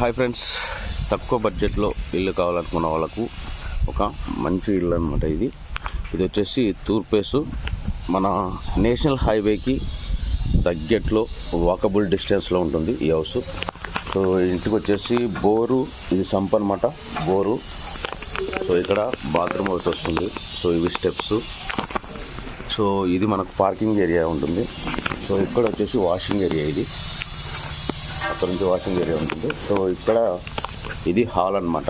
Hi friends, తక్కువ బడ్జెట్లో ఇల్లు కావాలనుకున్న వాళ్ళకు ఒక మంచి ఇల్లు అనమాట. ఇది వచ్చేసి తూర్పేసు మన నేషనల్ హైవేకి తగ్గట్లో వాకబుల్ డిస్టెన్స్లో ఉంటుంది ఈ హౌస్. సో ఇంటికి వచ్చేసి బోరు, ఇది సంప్ అనమాట, బోరు. సో ఇక్కడ బాత్రూమ్ ఒకటి వస్తుంది. సో ఇవి స్టెప్స్. సో ఇది మనకు పార్కింగ్ ఏరియా ఉంటుంది. సో ఇక్కడ వచ్చేసి వాషింగ్ ఏరియా, ఇది అక్కడ నుంచి వాషింగ్ ఏరియా ఉంటుంది. సో ఇక్కడ ఇది హాల్ అనమాట.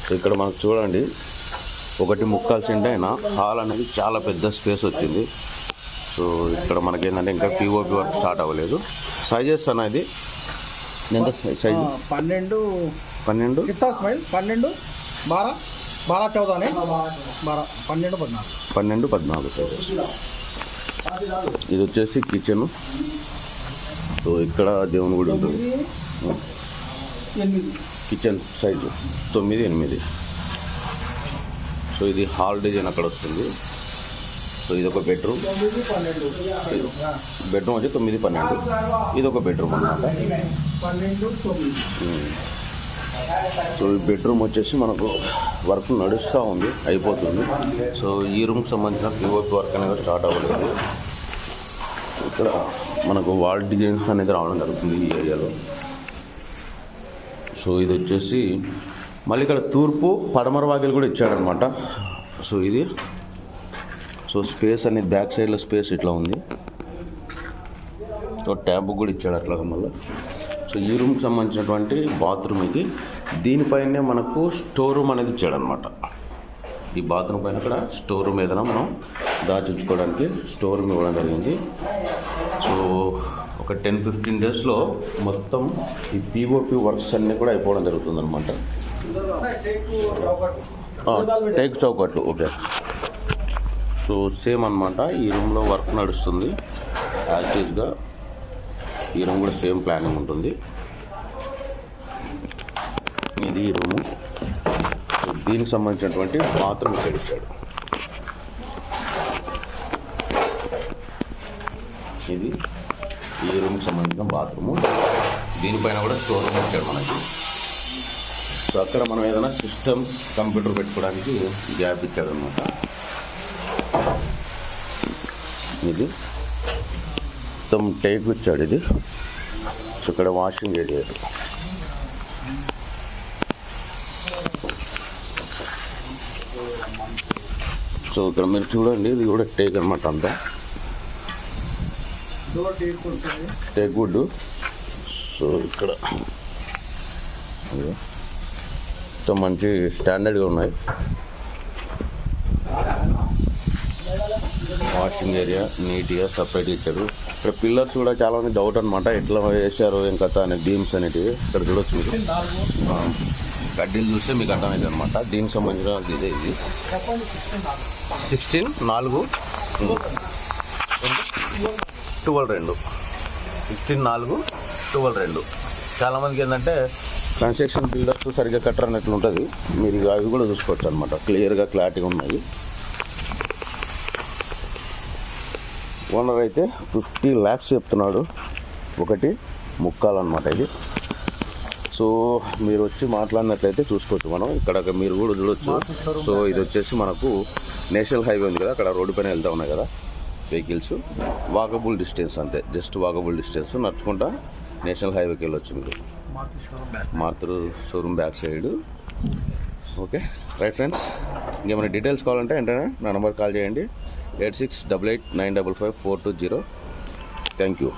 సో ఇక్కడ మనకు చూడండి, 1.75 సెంట్ అయినా హాల్ అనేది చాలా పెద్ద స్పేస్ వచ్చింది. సో ఇక్కడ మనకి ఏంటంటే ఇంకా పిఓపి వర్క్ స్టార్ట్ అవ్వలేదు. సైజెస్ అనేది ఎంత సైజు? 12 14 సైజెస్. ఇది వచ్చేసి కిచెన్. సో ఇక్కడ దేవుని గుడి ఉంటుంది. Kitchen size 9-8. సో ఇది హాల్ డిజైన్ అక్కడ వస్తుంది. సో ఇది ఒక బెడ్రూమ్. బెడ్రూమ్ వచ్చి 9-12. ఇది ఒక బెడ్రూమ్ అన్నమాట. సో ఈ బెడ్రూమ్ వచ్చేసి మనకు వర్క్ నడుస్తూ ఉంది, అయిపోతుంది. సో ఈ రూమ్కి సంబంధించిన పిఓపి వర్క్ అనేది స్టార్ట్ అవ్వలేదు. ఇక్కడ మనకు వాల్ డిజైన్స్ అనేది రావడం జరుగుతుంది ఈ ఏరియాలో. సో ఇది వచ్చేసి మళ్ళీ ఇక్కడ తూర్పు పడమర వాకిలు కూడా ఇచ్చాడనమాట. సో ఇది స్పేస్ అనేది బ్యాక్ సైడ్లో స్పేస్ ఇట్లా ఉంది. సో ట్యాబ్ కూడా ఇచ్చాడు అట్లాగా మళ్ళీ. సో ఈ రూమ్కి సంబంధించినటువంటి బాత్రూమ్ ఇది. దీనిపైనే మనకు స్టోర్ రూమ్ అనేది ఇచ్చాడనమాట. ఈ బాత్రూమ్ పైన ఇక్కడ స్టోర్ రూమ్ ఏదైనా మనం దాచుకోవడానికి స్టోర్ రూమ్ ఇవ్వడం జరిగింది. సో ఒక 10-15 డేస్లో మొత్తం ఈ పిఓపి వర్క్స్ అన్నీ కూడా అయిపోవడం జరుగుతుంది అనమాట. టేక్ చౌకట్లు ఓకే. సో సేమ్ అనమాట, ఈ రూమ్లో వర్క్ నడుస్తుంది యాక్టివ్గా. ఈ రూమ్ కూడా సేమ్ ప్లానింగ్ ఉంటుంది. ఇది ఈ రూము. దీనికి సంబంధించినటువంటి బాత్రూమ్ ఇక్కడ ఇచ్చాడు. ఇది ఈ రూమ్కి సంబంధించిన బాత్రూము. దీనిపైన కూడా స్టోర్ రూమ్ ఇచ్చాడు మనకి. సో అక్కడ మనం ఏదైనా సిస్టమ్ కంప్యూటర్ పెట్టుకోవడానికి గ్యాప్ ఇచ్చాడు అనమాట. ఇది మొత్తం టేక్ ఇచ్చాడు ఇది. సో ఇక్కడ వాషింగ్ ఏరియా. సో ఇక్కడ మీరు చూడండి, ఇది కూడా టేక్ అనమాట, అంతా టేక్ వుడ్. సో ఇక్కడ మొత్తం మంచి స్టాండర్డ్గా ఉన్నాయి. వాషింగ్ ఏరియా నీట్గా సపరేట్ ఇచ్చారు. ఇక్కడ పిల్లర్స్ కూడా చాలా మంది డౌట్ అనమాట, ఎట్లా వేసారు ఏం కథ అనే బీమ్స్ అనేటివి ఇక్కడ చూడొచ్చు మీరు. గడ్డీలు చూస్తే మీకు అర్థమైంది అనమాట. దీనికి సంబంధించిన ఇదే ఇది 16-4 12-2 16-4 12-2. చాలామందికి ఏంటంటే కన్స్ట్రక్షన్ బిల్డర్స్ సరిగ్గా కట్టరు అన్నట్లు ఉంటుంది. మీరు అవి కూడా చూసుకోవచ్చు అనమాట, క్లియర్గా క్లారిటీగా ఉన్నాయి. ఓనర్ అయితే 50 lakhs చెప్తున్నాడు, 1.25 అనమాట ఇది. సో మీరు వచ్చి మాట్లాడినట్లయితే చూసుకోవచ్చు మనం. ఇక్కడ మీరు కూడా చూడొచ్చు. సో ఇది వచ్చేసి మనకు నేషనల్ హైవే ఉంది కదా, అక్కడ రోడ్డు పైన వెళ్తూ ఉన్నాయి కదా వెహికల్స్. వాకబుల్ డిస్టెన్స్ అంతే, జస్ట్ వాకబుల్ డిస్టెన్స్. నడుచుకుంటా నేషనల్ హైవేకి వెళ్ళొచ్చు మీరు. Maruti showroom back side. Okay right friends, ఇంకేమైనా డీటెయిల్స్ కావాలంటే వెంటనే నా నెంబర్ కాల్ చేయండి, 8688955420. Thank you.